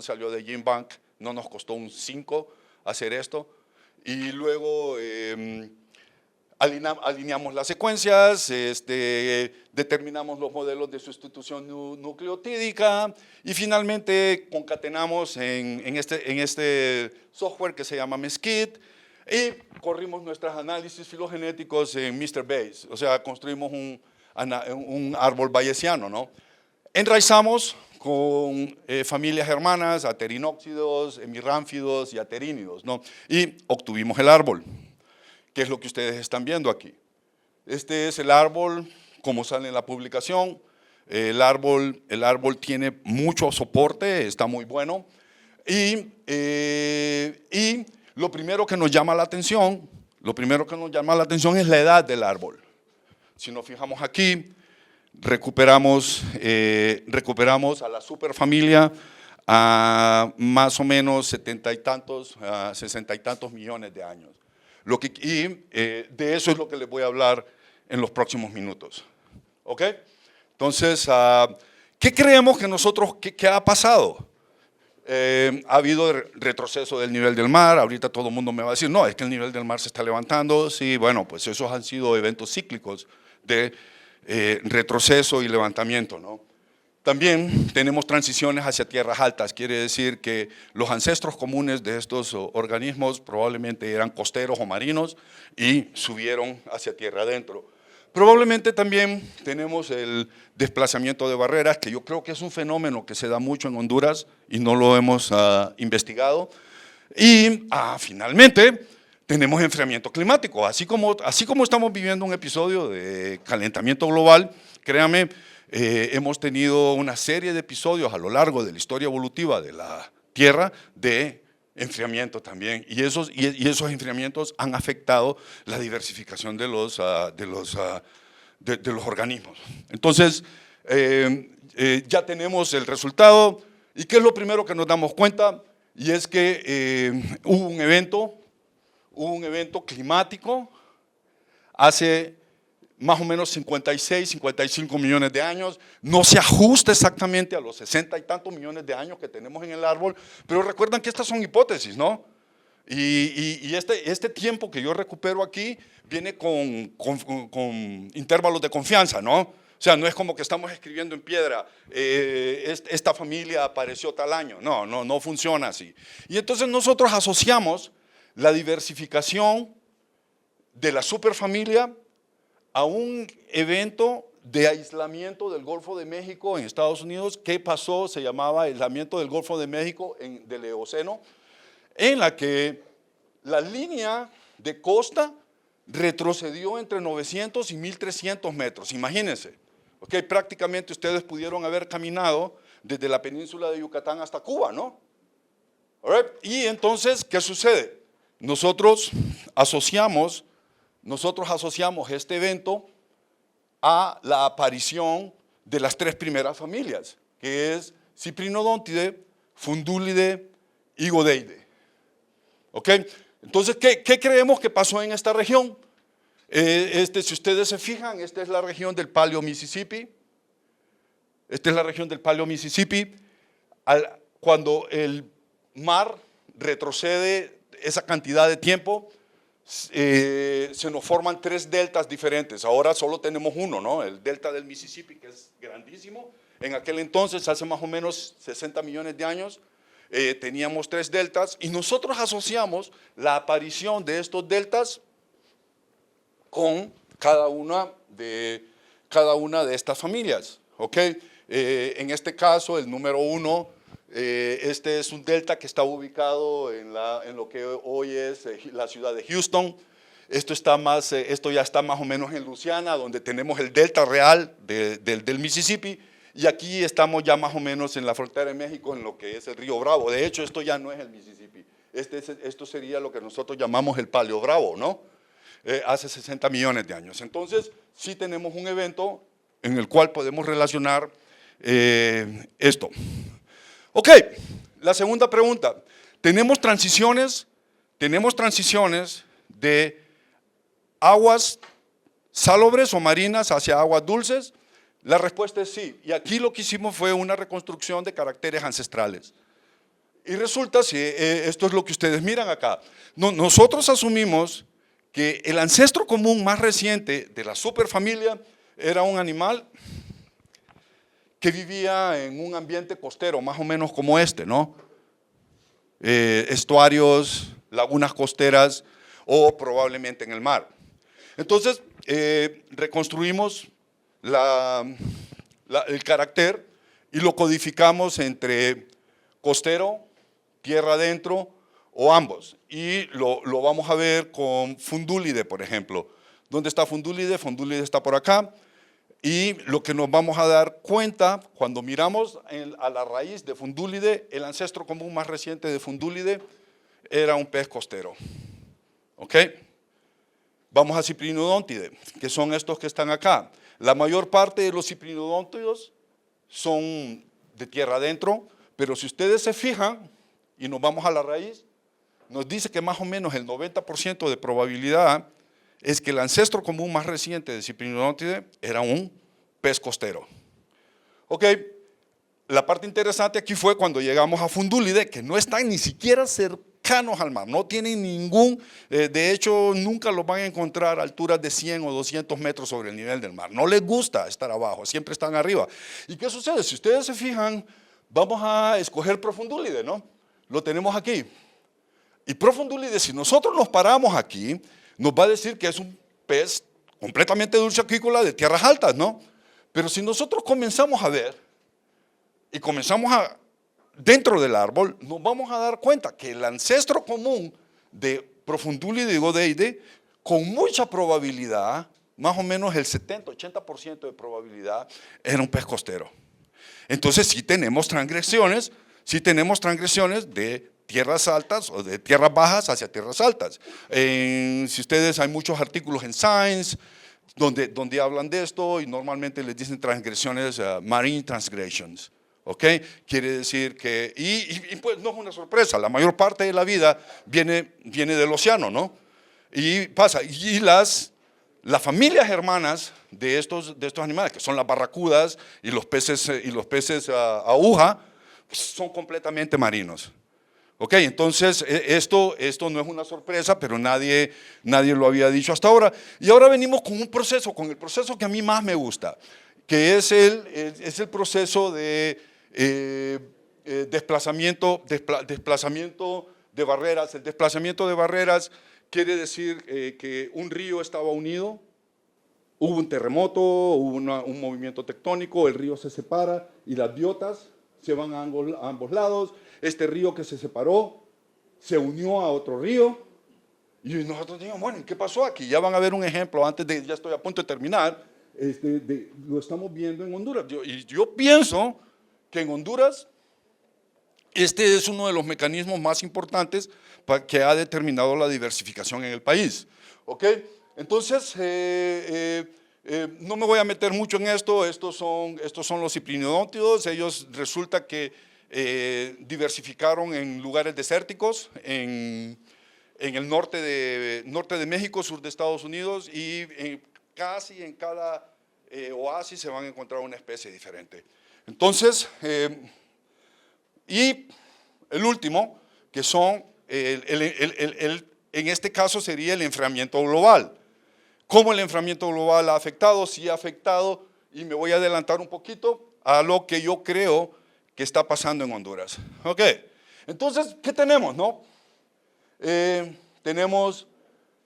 salió de GenBank, no nos costó un 5 hacer esto. Y luego alineamos las secuencias, determinamos los modelos de sustitución nucleotídica y finalmente concatenamos en este software que se llama Mesquite y corrimos nuestros análisis filogenéticos en MrBayes, o sea, construimos un árbol bayesiano, ¿no? Enraizamos con familias hermanas, aterinóxidos, hemiránfidos y aterínidos, ¿no? Y obtuvimos el árbol, que es lo que ustedes están viendo aquí. Este es el árbol, como sale en la publicación. El árbol tiene mucho soporte, está muy bueno. Y lo primero que nos llama la atención, es la edad del árbol. Si nos fijamos aquí, recuperamos a la superfamilia a más o menos 70 y tantos, 60 y tantos millones de años. De eso es lo que les voy a hablar en los próximos minutos. ¿Ok? Entonces, ¿qué creemos que ha pasado? Ha habido retroceso del nivel del mar. Ahorita todo el mundo me va a decir, no, es que el nivel del mar se está levantando. Sí, bueno, pues esos han sido eventos cíclicos de retroceso y levantamiento, ¿no? También tenemos transiciones hacia tierras altas, quiere decir que los ancestros comunes de estos organismos probablemente eran costeros o marinos y subieron hacia tierra adentro. Probablemente también tenemos el desplazamiento de barreras, que yo creo que es un fenómeno que se da mucho en Honduras y no lo hemos investigado. Y finalmente tenemos enfriamiento climático, así como estamos viviendo un episodio de calentamiento global, créanme, hemos tenido una serie de episodios a lo largo de la historia evolutiva de la Tierra de enfriamiento también, y esos enfriamientos han afectado la diversificación de los organismos. Entonces, ya tenemos el resultado, y ¿qué es lo primero que nos damos cuenta? Y es que hubo un evento climático hace más o menos 56, 55 millones de años, no se ajusta exactamente a los 60 y tantos millones de años que tenemos en el árbol, pero recuerdan que estas son hipótesis, ¿no? Y este tiempo que yo recupero aquí viene con intervalos de confianza, ¿no? O sea, no es como que estamos escribiendo en piedra, esta familia apareció tal año, no funciona así. Y entonces nosotros asociamos la diversificación de la superfamilia a un evento de aislamiento del Golfo de México en Estados Unidos. ¿Qué pasó? Se llamaba aislamiento del Golfo de México del Eoceno, en la que la línea de costa retrocedió entre 900 y 1300 metros, imagínense. Okay, prácticamente ustedes pudieron haber caminado desde la península de Yucatán hasta Cuba, ¿no? All right. Y entonces, ¿qué sucede? Nosotros asociamos este evento a la aparición de las 3 primeras familias, que es Cyprinodontidae, Fundulidae y Godeidae. ¿Ok? Entonces, ¿qué creemos que pasó en esta región? Si ustedes se fijan, esta es la región del Paleo Mississippi. Cuando el mar retrocede esa cantidad de tiempo, se nos forman 3 deltas diferentes. Ahora solo tenemos uno, ¿no? El delta del Mississippi, que es grandísimo. En aquel entonces, hace más o menos 60 millones de años, teníamos 3 deltas y nosotros asociamos la aparición de estos deltas con cada una de estas familias. ¿Ok? En este caso, el número 1, este es un delta que está ubicado en lo que hoy es la ciudad de Houston. Esto ya está más o menos en Luisiana, donde tenemos el delta real del Mississippi, y aquí estamos ya más o menos en la frontera de México, en lo que es el río Bravo. De hecho, esto ya no es el Mississippi, esto sería lo que nosotros llamamos el Paleo Bravo, ¿no? hace 60 millones de años. Entonces, sí tenemos un evento en el cual podemos relacionar esto. Ok, la segunda pregunta. ¿Tenemos transiciones de aguas salobres o marinas hacia aguas dulces? La respuesta es sí. Y aquí lo que hicimos fue una reconstrucción de caracteres ancestrales. Y resulta, si esto es lo que ustedes miran acá, nosotros asumimos que el ancestro común más reciente de la superfamilia era un animal que vivía en un ambiente costero, más o menos como este, ¿no? Estuarios, lagunas costeras o probablemente en el mar. Entonces, reconstruimos el carácter y lo codificamos entre costero, tierra adentro o ambos. Y lo vamos a ver con Fundúlide, por ejemplo. ¿Dónde está Fundúlide? Fundúlide está por acá. Y lo que nos vamos a dar cuenta cuando miramos a la raíz de Fundúlide, el ancestro común más reciente de Fundúlide era un pez costero. ¿Ok? Vamos a Ciprinodóntide, que son estos que están acá. La mayor parte de los ciprinodóntidos son de tierra adentro, pero si ustedes se fijan y nos vamos a la raíz, nos dice que más o menos el 90% de probabilidad es que el ancestro común más reciente de Ciprinodóntide era un pez costero. Ok, la parte interesante aquí fue cuando llegamos a Fundúlide, que no están ni siquiera cercanos al mar, no tienen ningún, de hecho nunca los van a encontrar a alturas de 100 o 200 metros sobre el nivel del mar, no les gusta estar abajo, siempre están arriba. ¿Y qué sucede? Si ustedes se fijan, vamos a escoger Profundúlide, ¿no? Lo tenemos aquí. Y Profundúlide, si nosotros nos paramos aquí, nos va a decir que es un pez completamente dulceacuícola de tierras altas, ¿no? Pero si nosotros comenzamos a ver y comenzamos dentro del árbol, nos vamos a dar cuenta que el ancestro común de Profundúlide y Godeide, con mucha probabilidad, más o menos el 70-80% de probabilidad, era un pez costero. Entonces sí tenemos transgresiones de tierras altas o de tierras bajas hacia tierras altas. Si ustedes, hay muchos artículos en Science donde hablan de esto y normalmente les dicen transgresiones, marine transgressions. ¿Ok? Quiere decir que, y pues no es una sorpresa, la mayor parte de la vida viene del océano, ¿no? Y pasa, y las familias hermanas de estos animales, que son las barracudas y los peces aguja, son completamente marinos. Ok, entonces esto no es una sorpresa, pero nadie lo había dicho hasta ahora. Y ahora venimos con el proceso que a mí más me gusta, que es el proceso de desplazamiento de barreras. El desplazamiento de barreras quiere decir que un río estaba unido, hubo un terremoto, hubo un movimiento tectónico, el río se separa y las biotas se van a ambos lados. Este río que se separó se unió a otro río y nosotros dijimos, bueno, ¿qué pasó aquí? Ya van a ver un ejemplo, ya estoy a punto de terminar, lo estamos viendo en Honduras. Yo pienso que en Honduras este es uno de los mecanismos más importantes que ha determinado la diversificación en el país. ¿Ok? Entonces, no me voy a meter mucho en esto, estos son los ciprinodóntidos. Ellos resulta que diversificaron en lugares desérticos, en el norte de México, sur de Estados Unidos, y casi en cada oasis se van a encontrar una especie diferente. Entonces, y el último, que son, en este caso sería el enfriamiento global. ¿Cómo el enfriamiento global ha afectado? Sí ha afectado, y me voy a adelantar un poquito a lo que yo creo que está pasando en Honduras. Ok, entonces, ¿qué tenemos, no? Tenemos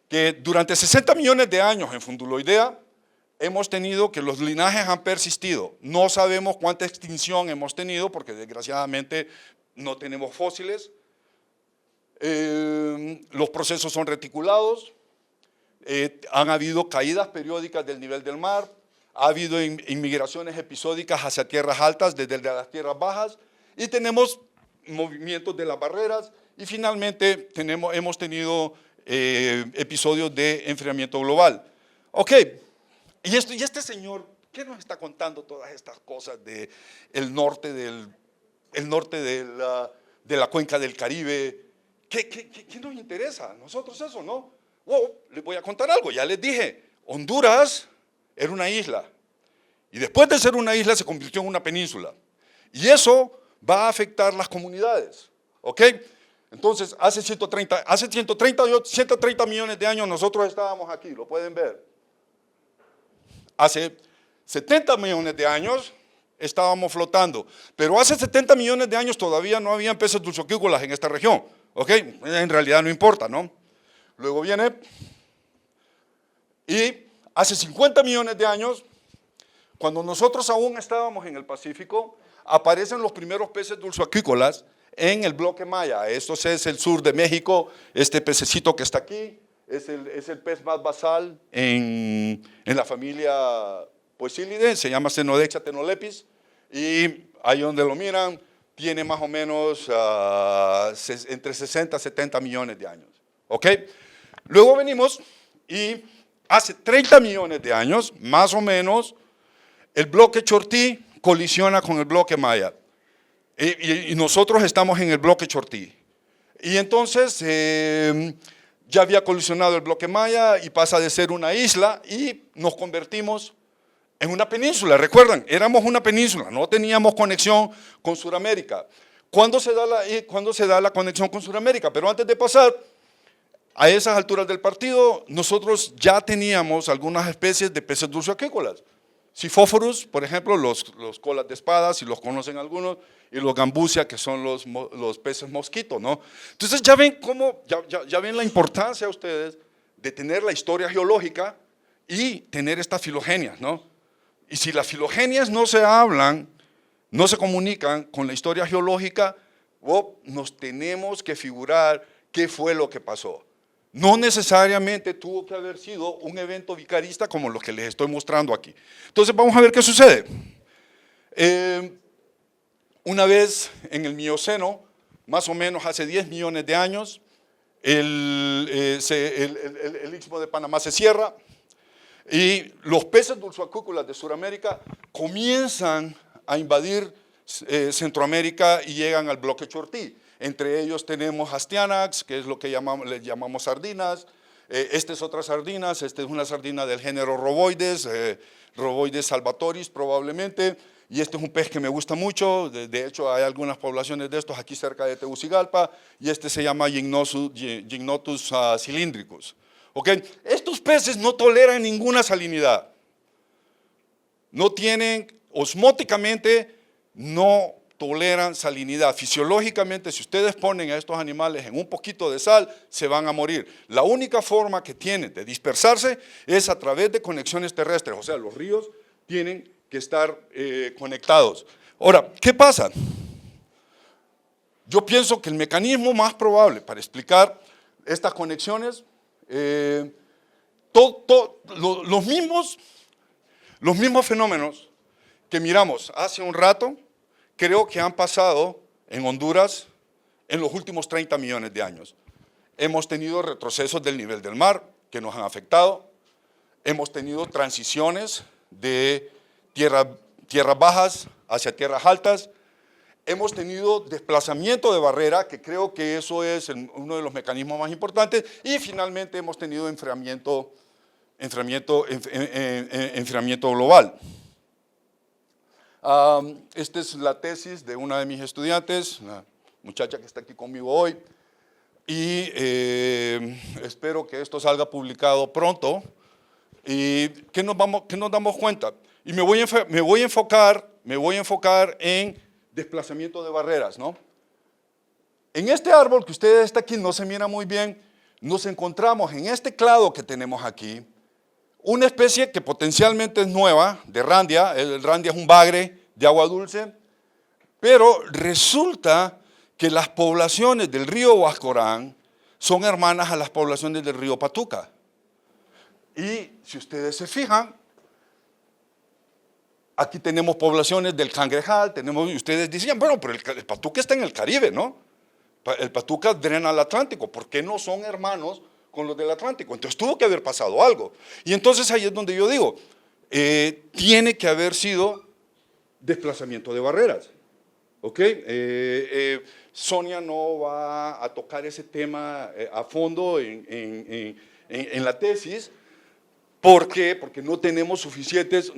que durante 60 millones de años en Funduloidea hemos tenido que los linajes han persistido. No sabemos cuánta extinción hemos tenido porque desgraciadamente no tenemos fósiles. Los procesos son reticulados. Han habido caídas periódicas del nivel del mar, ha habido inmigraciones episódicas hacia tierras altas desde las tierras bajas y tenemos movimientos de las barreras y finalmente hemos tenido episodios de enfriamiento global. Ok, y este señor, ¿qué nos está contando todas estas cosas de el norte de la cuenca del Caribe? ¿Qué nos interesa a nosotros eso, no? Les voy a contar algo, ya les dije, Honduras era una isla, y después de ser una isla se convirtió en una península, y eso va a afectar las comunidades, ¿ok? Entonces, hace 130 millones de años nosotros estábamos aquí, lo pueden ver. Hace 70 millones de años estábamos flotando, pero hace 70 millones de años todavía no habían peces dulceacuícolas en esta región, ¿ok? En realidad no importa, ¿no? Luego viene, y hace 50 millones de años, cuando nosotros aún estábamos en el Pacífico, aparecen los primeros peces dulceacuícolas en el bloque Maya. Esto es el sur de México, este pececito que está aquí, es el pez más basal en la familia Poecilidae, se llama Ctenodexia tenolepis, y ahí donde lo miran, tiene más o menos entre 60 y 70 millones de años. ¿Ok? Luego venimos y hace 30 millones de años, más o menos, el bloque Chortí colisiona con el bloque Maya. Y nosotros estamos en el bloque Chortí. Y entonces ya había colisionado el bloque Maya y pasa de ser una isla y nos convertimos en una península. Recuerdan, éramos una península, no teníamos conexión con Sudamérica. ¿Cuándo se da la conexión con Sudamérica? Pero antes de pasar a esas alturas del partido, nosotros ya teníamos algunas especies de peces dulceacuícolas. Siphophorus, por ejemplo, los colas de espada, si los conocen algunos, y los gambusia, que son los peces mosquito, ¿no? Entonces ya ven ya ven la importancia ustedes de tener la historia geológica y tener estas filogenias, ¿no? Y si las filogenias no se hablan, no se comunican con la historia geológica, nos tenemos que figurar qué fue lo que pasó. No necesariamente tuvo que haber sido un evento vicarista como los que les estoy mostrando aquí. Entonces vamos a ver qué sucede. Una vez en el Mioceno, más o menos hace 10 millones de años, el Istmo de Panamá se cierra y los peces dulceacuícolas de Sudamérica comienzan a invadir Centroamérica y llegan al bloque Chortí. Entre ellos tenemos Astyanax, que es lo que les llamamos sardinas. Esta es otra sardina, esta es una sardina del género Roboides, Roboides salvatoris probablemente. Y este es un pez que me gusta mucho, de hecho hay algunas poblaciones de estos aquí cerca de Tegucigalpa, y este se llama Gymnotus cylindricus. ¿Okay? Estos peces no toleran ninguna salinidad, no tienen, osmóticamente, no toleran salinidad. Fisiológicamente, si ustedes ponen a estos animales en un poquito de sal, se van a morir. La única forma que tienen de dispersarse es a través de conexiones terrestres, o sea, los ríos tienen que estar conectados. Ahora, ¿qué pasa? Yo pienso que el mecanismo más probable para explicar estas conexiones, los mismos fenómenos que miramos hace un rato, creo que han pasado en Honduras en los últimos 30 millones de años. Hemos tenido retrocesos del nivel del mar que nos han afectado, hemos tenido transiciones de tierras bajas hacia tierras altas, hemos tenido desplazamiento de barrera, que creo que eso es uno de los mecanismos más importantes, y finalmente hemos tenido enfriamiento global. Esta es la tesis de una de mis estudiantes, una muchacha que está aquí conmigo hoy, y espero que esto salga publicado pronto. ¿Y qué nos damos cuenta? Y me voy a enfocar en desplazamiento de barreras, ¿no? En este árbol que ustedes está aquí no se mira muy bien, nos encontramos en este clado que tenemos aquí, una especie que potencialmente es nueva, de randia. El randia es un bagre de agua dulce, pero resulta que las poblaciones del río Huascorán son hermanas a las poblaciones del río Patuca. Y si ustedes se fijan, aquí tenemos poblaciones del Cangrejal, y ustedes decían, bueno, pero el Patuca está en el Caribe, ¿no? El Patuca drena al Atlántico, ¿por qué no son hermanos con los del Atlántico. Entonces tuvo que haber pasado algo. Y entonces ahí es donde yo digo, tiene que haber sido desplazamiento de barreras. ¿Ok? Sonia no va a tocar ese tema a fondo en la tesis. ¿Por qué? Porque no tenemos suficientes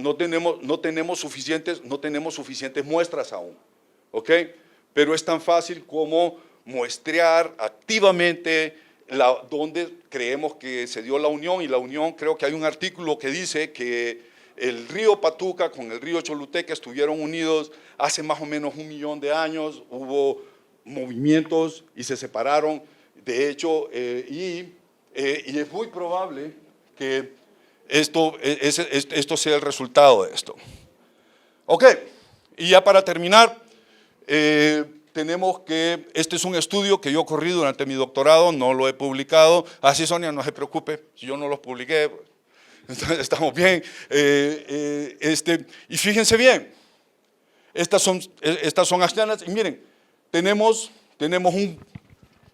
muestras aún. ¿Ok? Pero es tan fácil como muestrear activamente donde creemos que se dio la unión, y la unión, creo que hay un artículo que dice que el río Patuca con el río Choluteca estuvieron unidos hace más o menos 1 millón de años, hubo movimientos y se separaron, de hecho, y es muy probable que esto sea el resultado de esto. Ok, y ya para terminar, tenemos que, este es un estudio que yo corrí durante mi doctorado, no lo he publicado, así Sonia, no se preocupe, si yo no lo publiqué, estamos bien. Y fíjense bien, estas son ancianas, y miren, tenemos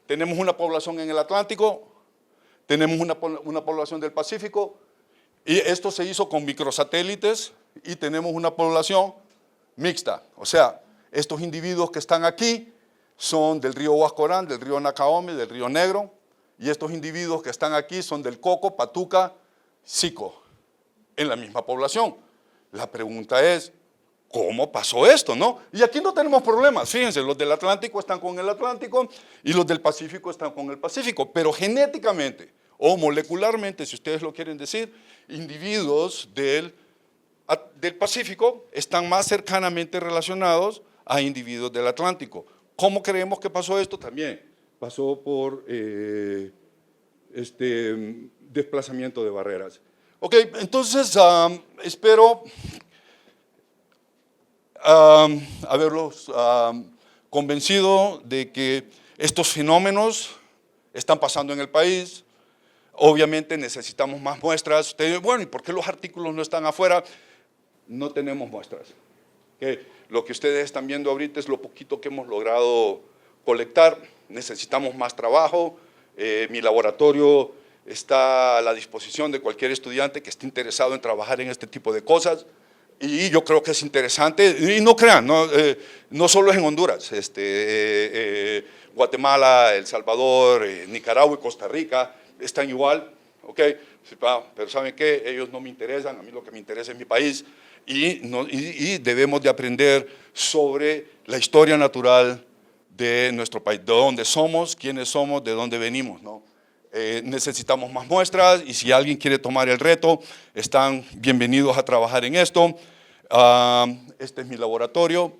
una población en el Atlántico, tenemos una población del Pacífico, y esto se hizo con microsatélites, y tenemos una población mixta, o sea, estos individuos que están aquí son del río Huascorán, del río Nacaome, del río Negro, y estos individuos que están aquí son del Coco, Patuca, Sico, en la misma población. La pregunta es, ¿cómo pasó esto, no? Y aquí no tenemos problemas, fíjense, los del Atlántico están con el Atlántico y los del Pacífico están con el Pacífico, pero genéticamente o molecularmente, si ustedes lo quieren decir, individuos del Pacífico están más cercanamente relacionados a individuos del Atlántico. ¿Cómo creemos que pasó esto? También pasó por desplazamiento de barreras. Ok, entonces espero haberlos convencido de que estos fenómenos están pasando en el país. Obviamente necesitamos más muestras. Ustedes, bueno, ¿y por qué los artículos no están afuera? No tenemos muestras. Lo que ustedes están viendo ahorita es lo poquito que hemos logrado colectar. Necesitamos más trabajo. Mi laboratorio está a la disposición de cualquier estudiante que esté interesado en trabajar en este tipo de cosas. Y yo creo que es interesante, y no crean, no solo es en Honduras, Guatemala, El Salvador, Nicaragua y Costa Rica están igual, ¿ok? Pero ¿saben qué? Ellos no me interesan, a mí lo que me interesa es mi país, y debemos de aprender sobre la historia natural de nuestro país, de dónde somos, quiénes somos, de dónde venimos, ¿no? Necesitamos más muestras, y si alguien quiere tomar el reto, están bienvenidos a trabajar en esto. Este es mi laboratorio.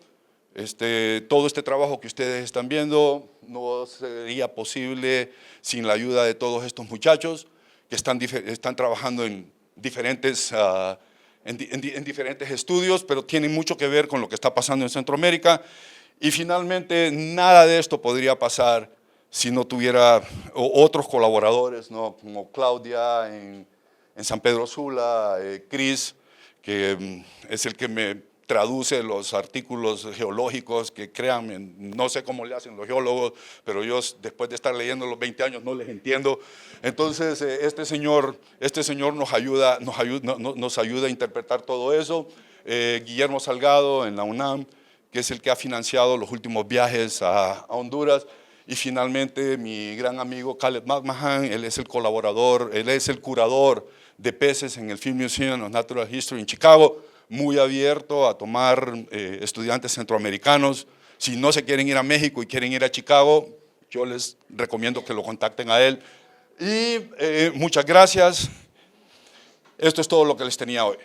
Todo este trabajo que ustedes están viendo no sería posible sin la ayuda de todos estos muchachos que están trabajando en diferentes estudios, pero tienen mucho que ver con lo que está pasando en Centroamérica. Y finalmente, nada de esto podría pasar si no tuviera otros colaboradores, ¿no? Como Claudia en San Pedro Sula, Cris, que es el que me traduce los artículos geológicos, que créanme, no sé cómo le hacen los geólogos, pero yo después de estar leyendo los 20 años no les entiendo. Entonces este señor nos ayuda a interpretar todo eso. Guillermo Salgado en la UNAM, que es el que ha financiado los últimos viajes a Honduras. Y finalmente mi gran amigo Caleb McMahon, él es el colaborador, él es el curador de peces en el Field Museum of Natural History en Chicago, muy abierto a tomar estudiantes centroamericanos. Si no se quieren ir a México y quieren ir a Chicago, yo les recomiendo que lo contacten a él. Y muchas gracias. Esto es todo lo que les tenía hoy.